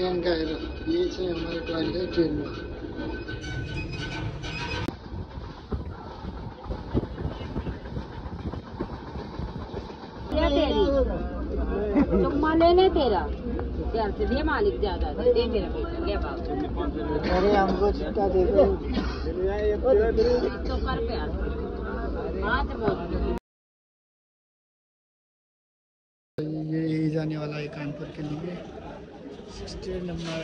Train का हेर, ये चाहिँ हमारे टॉयलेट है ट्रेन में। चुम्मा लेने तेरा यार से दे मालिक ज्यादा दे मेरा बेटा ले बाबू। अरे हमको चिट्टा दे दो। तो कर पे यार हां तो बोल ये जाने वाला है कानपुर के लिए 16 नंबर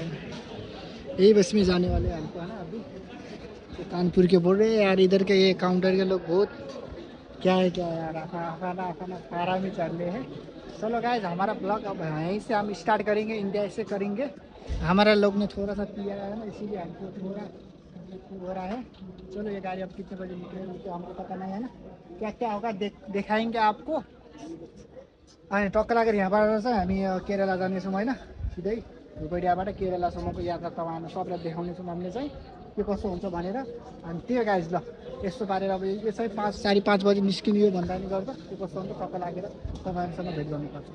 यही बस में जाने वाले हैं हमको, है ना। अभी तो कानपुर के बोल रहे हैं यार, इधर के ये काउंटर के लोग बहुत क्या है यार, खाना खाना में चल रहे हैं। चलो गाइस, हमारा ब्लॉग अब यहीं से हम स्टार्ट करेंगे, इंडिया से करेंगे। हमारा लोग ने थोड़ा सा पिया है ना, इसीलिए हमको थोड़ा हो रहा है। चलो ये गाड़ी अब कितने बजे निकलेगी तो हमको पता नहीं है ना, क्या क्या होगा दिखाएंगे आपको। अनि टक्क लागेर यहाँबाट चाहिँ हामी केरला जानेछौँ होइन, सिधै रुपैडियाबाट केरलासम्मको यात्रा तपाईँहरूलाई सबलाई देखाउनेछौँ हामीले चाहिँ के कसो हुन्छ भनेर। अनि त्यो गाइज ल यस्तो पारेर अब यो चाहिँ 5:30 बजी निस्किने भन्दा नि गर्दा के कस्तो हुन्छ टक्क लागेर तपाईँहरूसँग भेट गर्नुपर्छ।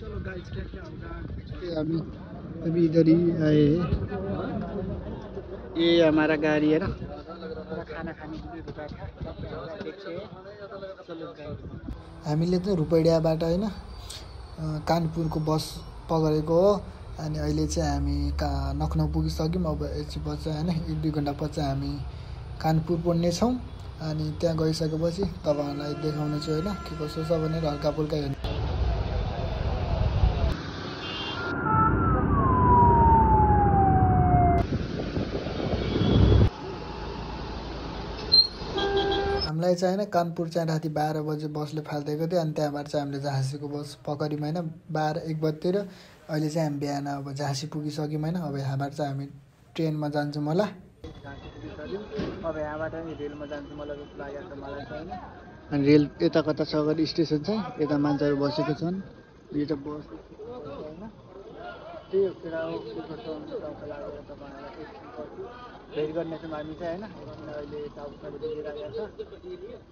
चलो गाइज क्या होगा, हामी अभी इधर ही आए हैं। ये हमारा गाड़ी है ना, खाना खाने के लिए रुका था। हामीले चाहिँ रुपैडियाबाट होइन कानपुरको बस पकडेको हो। अनि अहिले चाहिँ हामी लखनऊ पुगिसक्यौँ। अब एकछिनपछि होइन 1-2 घन्टापछि हामी कानपुर पुग्नेछौँ। अनि त्यहाँ गइसकेपछि तपाईँहरूलाई देखाउने छु होइन के कसो छ भनेर हल्का फुल्का हेर्नु। हामीलाई चाहिँ होइन कानपुर चाहिँ राति 12 बजे बसले फालिदिएको थियो। अनि त्यहाँबाट चाहिँ हामीले झाँसीको बस पक्यौँ होइन 12-1 बजीतिर। अहिले चाहिँ हामी बिहान अब झाँसी पुगिसक्यौँ होइन। अब यहाँबाट चाहिँ हामी ट्रेनमा जान्छौँ होला। झाँसी पुगिसक्यौँ, अब यहाँबाट नि रेलमा जान्छौँ होला जस्तो लागेको छ मलाई चाहिँ होइन। अनि रेल यता कता छ अगाडि स्टेसन चाहिँ, यता मान्छेहरू बसेको छन्। यो त बस होइन, त्यही हो कुरा हो। के कस्तो हुन्छ तपाईँको लागेर तपाईँहरूलाई भेट गर्नेछौँ हामी चाहिँ होइन। अहिले यता उताबाट पुगिरहेको छ।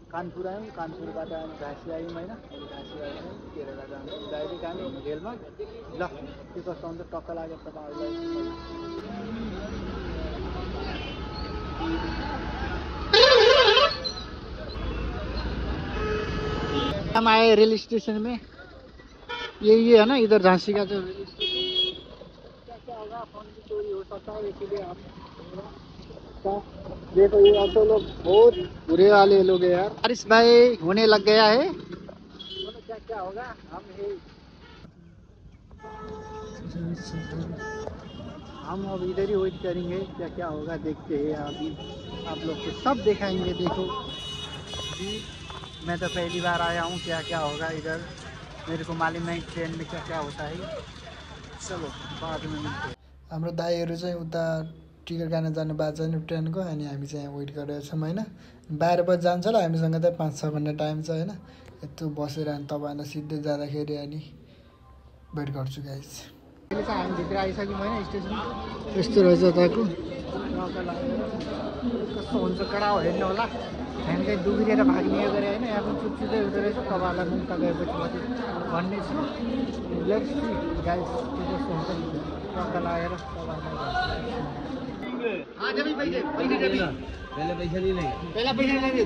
कानपुर आयौँ, कानपुरबाट हामी झाँसी आयौँ होइन। झाँसी आयौँ केरला जान्छौँ डाइरेक्ट हामी रेलमा। ल के कस्तो हुन्छ टक्क लागेर तपाईँहरूलाई हम आए रेल स्टेशन में। ये है ना इधर झांसी का जो रेल स्टेशन। क्या होगा, फोन की चोरी हो सकता है, इसीलिए हम देखो ये ऑटो लोग बहुत बुरे वाले लोग हैं यार। बारिश भाई होने लग गया है, बोलो क्या होगा। हम अब इधर ही वेट करेंगे, क्या होगा देखते हैं। अभी आप लोग को सब दिखाएंगे। देखो मैं तो पहली बार आया हूँ, क्या होगा इधर मेरे को मालूम नहीं ट्रेन में क्या होता है। चलो बाद में मिलते हैं। हाम्रो दाइहरू चाहिँ उता टिकट काट्न जानु भएको छ नि ट्रेनको। अनि हामी चाहिँ यहाँ वेट गरेका छौँ होइन। 12 बजी जान्छ होला, हामीसँग त 5-6 घन्टा टाइम छ होइन। यत्रो बसेर अनि तपाईँहरूलाई सिधै जाँदाखेरि अनि वेट गर्छु गाइस। अहिले चाहिँ हामी भित्र आइसक्यौँ होइन स्टेसन। यस्तो रहेछ यताको, कस्तो हुन्छ कडा हो हेर्नु होला। हामी चाहिँ डुबिरेर भाग्ने गरे होइन, यहाँ पनि चुपचुपै हुँदो रहेछ। तपाईँहरूलाई मुक्ता गएपछि म भन्ने छु। लेट्स सी गाइस के कस्तो हुन्छ टक्क लागेर तपाईँहरूलाई।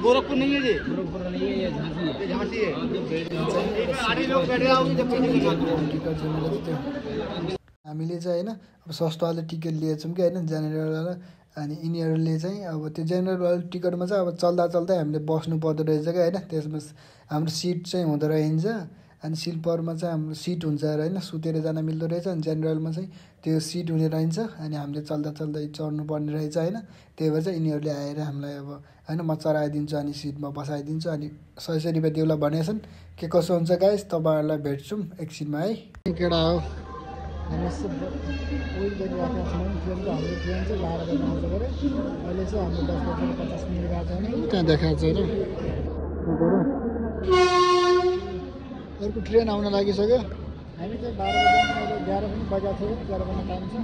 गोरखपुर नहीं है जी, गोरखपुर नहीं है, ये झांसी है। हामीले चाहिँ होइन अब सस्तोवाला टिकट लिएछौँ कि होइन जेनरलवाला। अनि यिनीहरूले चाहिँ अब त्यो जेनरल टिकटमा चाहिँ अब चल्दा हामीले बस्नु पर्दो रहेछ क्या होइन। त्यसमा हाम्रो सिट चाहिँ हुँदो रहेछ। अनि स्लिपरमा चाहिँ हाम्रो सिट हुन्छ होइन, सुतेर जान मिल्दो रहेछ। अनि जेनरलमा चाहिँ त्यो सिट हुने रहन्छ। अनि हामीले चल्दै चढ्नु पर्ने रहेछ होइन। त्यही भएर चाहिँ यिनीहरूले आएर हामीलाई अब होइन म चढाइदिन्छु अनि सिटमा बसाइदिन्छु। अनि 100 रुपियाँ देउला भनेछन्। के कसो हुन्छ गाइस तपाईँहरूलाई भेट्छौँ एकछिनमा है। केटा हो हामी वेट गरिरहेका छौँ ट्रेनको। हाम्रो ट्रेन चाहिँ 12 बजी आउँछ गरे। अहिले चाहिँ हाम्रो 10:50 गएको छैन, त्यहाँ देखाएको छैन। अर्को ट्रेन आउन लागिसक्यो। हामी चाहिँ 12 बजी 11 पनि बजाएको थियो, 11 बज्ने टाइम छ।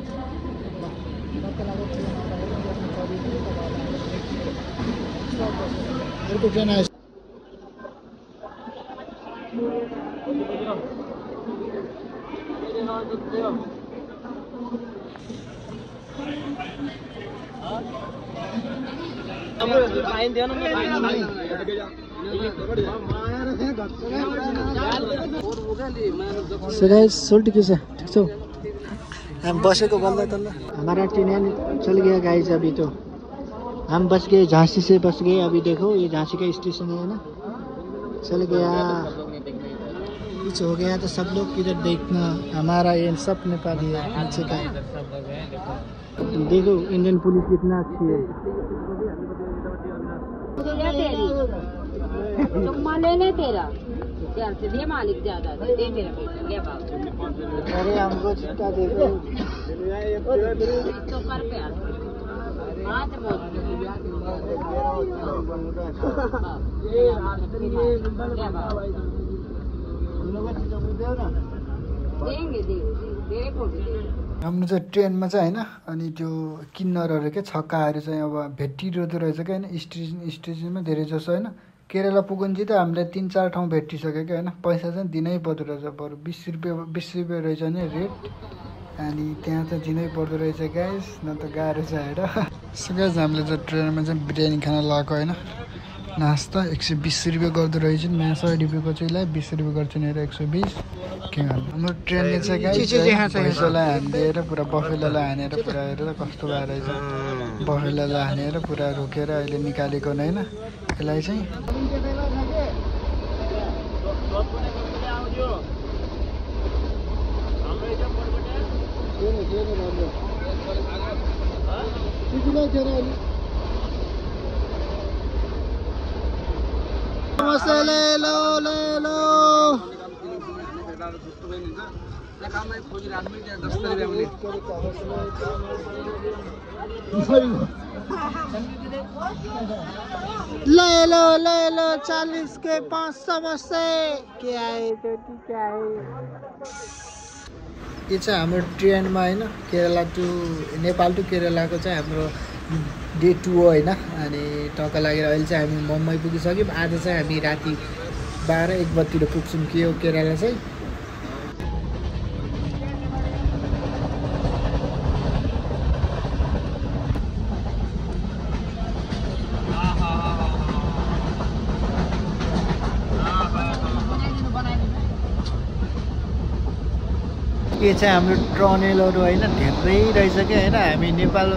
टक्क लागेर ट्रेन आउँदाखेरि अर्को ट्रेन आएछ। सोल्टी के छ ठीक छ हम बसेको बल्ल तल्ल हमारा ट्रेन चल गया गाइस अभी तो हम बस गए झांसी से बस गए अभी देखो ये झांसी का स्टेशन है ना चल गया कुछ हो गया तो सब लोग किधर देखना हमारा ये सब नेपाली है नीचे का देखो इंडियन पुलिस कितना अच्छी है चुम्मा ले ले तेरा प्यार से दे मालिक ज्यादा दे दे मेरा बेटा ले बाबू अरे हमको चिट्टा देखो तो कर प्यार हाथ बोल देंगे दे हाम्रो चाहिँ ट्रेनमा चाहिँ होइन अनि त्यो किन्नरहरू क्या छक्काहरू चाहिँ अब भेटिरहेको रहेछ क्या होइन स्टेसनमा धेरै जसो होइन केरला पुगुन्जी त हामीले 3-4 ठाउँ भेटिसक्यो क्या होइन पैसा चाहिँ दिनै पर्दो रहेछ बरु 20 रुपियाँ रहेछ नि रेट अनि त्यहाँ त दिनै पर्दो रहेछ गाइस न त गाह्रो छ हेर सो गाइस हामीले चाहिँ ट्रेनमा चाहिँ बिरयानी खान लगाएको होइन नास्ता 120 रुपियाँ गर्दो रहेछ नि यहाँ 100 रुपियाँको चाहिँ 20 रुपियाँ गर्छ नि 120 के गर्नु हाम्रो ट्रेनले चाहिँ भैँसोलाई हानिदिएर पुरा बफेलोलाई हानेर पुरा हेरेर कस्तो भएर रहेछ बफेलोलाई हानेर पुरा रोकेर अहिले निकालेको होइन यसलाई चाहिँ ले लो ले लो 40 के 5 समोसे क्या है तो क्या है यो चाहिँ हाम्रो ट्रेनमा होइन केरला टु नेपाल टु केरलाको चाहिँ हाम्रो डे 2 हो होइन अनि टक्क लागेर अहिले चाहिँ हामी मुम्बई पुगिसक्यौँ आज चाहिँ हामी राति 12-1 बजीतिर पुग्छौँ के हो केरला चाहिँ यो चाहिँ हाम्रो टनलहरू होइन धेरै रहेछ क्या होइन हामी नेपाल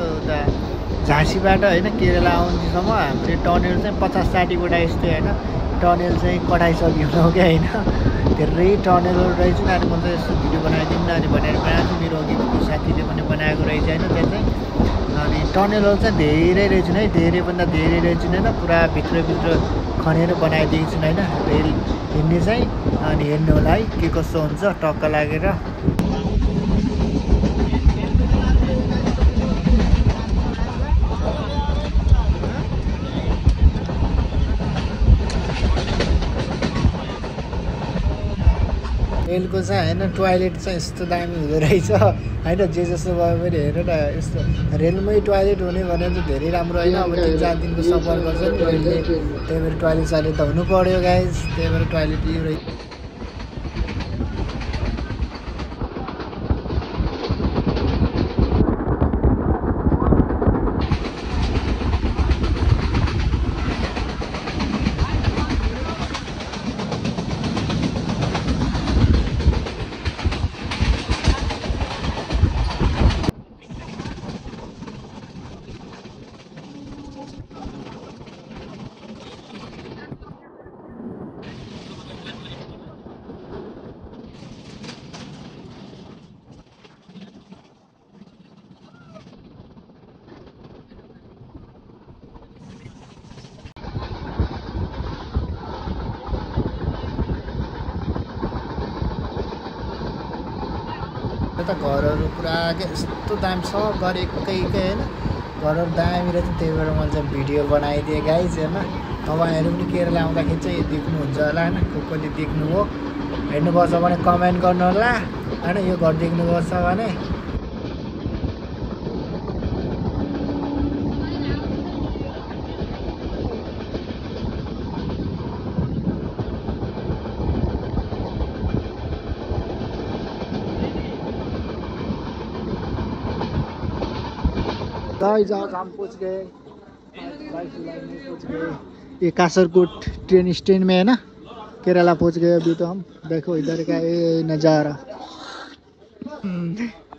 झाँसीबाट होइन केरला आउनेसम्म हामीले टनल चाहिँ 50-60 वटा यस्तो होइन टनल चाहिँ कटाइसक्यौँ क्या होइन धेरै टनलहरू रहेछ नि अनि म त यस्तो भिडियो बनाइदिउँ न अनि भनेर बनाएको मेरो अघि साथीले पनि बनाएको रहेछ होइन त्यहाँ चाहिँ अनि टनलहरू चाहिँ धेरै रहेछन् है धेरैभन्दा धेरै रहेछन् होइन पुरा भित्रभित्र खनेर बनाइदिएको छन् होइन रेल हिँड्ने चाहिँ अनि हेर्नु होला है के कस्तो हुन्छ टक्क लागेर रेलको चाहिँ होइन टोयलेट चाहिँ यस्तो दामी हुँदो रहेछ होइन जे जस्तो भयो भने हेर न यस्तो रेलमै टोयलेट हुने भने चाहिँ धेरै राम्रो होइन अब 3-4 दिनको सफर गर्छ नि रेलले त्यही भएर टोयलेट त हुनु पऱ्यो गाइस त्यही भएर टोयलेट यो रहेछ त घरहरू पुरा के यस्तो दामी छ घर एकै होइन घरहरू दामी रहेछ त्यही भएर मैले चाहिँ भिडियो बनाइदिएँ गाइज होइन तपाईँहरू पनि केरला आउँदाखेरि चाहिँ देख्नुहुन्छ होला होइन कसले देख्नुभयो हेर्नुपर्छ भने कमेन्ट गर्नु होला होइन यो घर देख्नुपर्छ भने गाइस आज हम पहुंच गए 22 जुलाई में पहुंच गए ये कासरकोट ट्रेन स्टैंड में है ना केरला पहुंच गए अभी तो हम देखो इधर का ये नज़ारा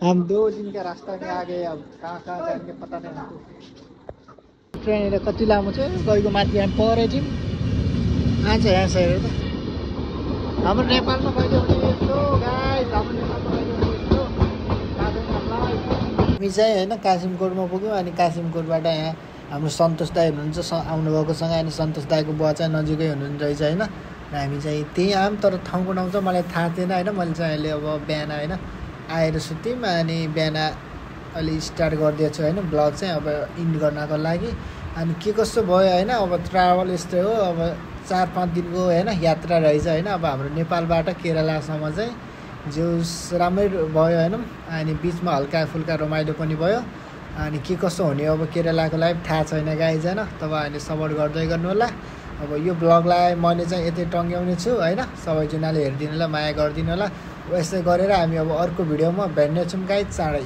हम 2 दिन का रास्ता में आ गए अब कहाँ जाएंगे पता नहीं हमको ट्रेन कति लामो छ गएको माथि हामी परे थियौँ आज यहाँ छ हेर त हाम्रो नेपालमा कहिले हुने यस्तो गाइस हाम्रो नेपालमा कहिले हुने यस्तो हामी चाहिँ होइन कासिमकोटमा पुग्यौँ अनि कासिमकोटबाट यहाँ हाम्रो सन्तोष दाई हुनुहुन्छ आउनुभएकोसँग अनि सन्तोष दाईको बुवा चाहिँ नजिकै हुनुहुन्छ रहेछ होइन र हामी चाहिँ त्यहीँ आयौँ तर ठाउँको नाउँ चाहिँ मलाई थाहा थिएन होइन मैले चाहिँ अहिले अब बिहान होइन आएर सुत्यौँ अनि बिहान अलि स्टार्ट गरिदिएको छु होइन ब्लग चाहिँ अब इन्ड गर्नको लागि अनि के कस्तो भयो होइन अब ट्राभल यस्तै हो अब 4-5 दिनको होइन यात्रा रहेछ होइन अब हाम्रो नेपालबाट केरलासम्म चाहिँ जो राम्रै भयो होइन अनि बिचमा हल्का फुल्का रमाइलो पनि भयो अनि के कस्तो हुने अब केरलाको लागि थाहा छैन गाइज होइन तपाईँहरूले सपोर्ट गर्दै गर्नु होला अब यो ब्लगलाई मैले चाहिँ यतै टङ्ग्याउने छु होइन सबैजनाले हेरिदिनु होला माया गरिदिनु होला यस्तै गरेर हामी अब अर्को भिडियोमा भेट्नेछौँ गाइज चाँडै।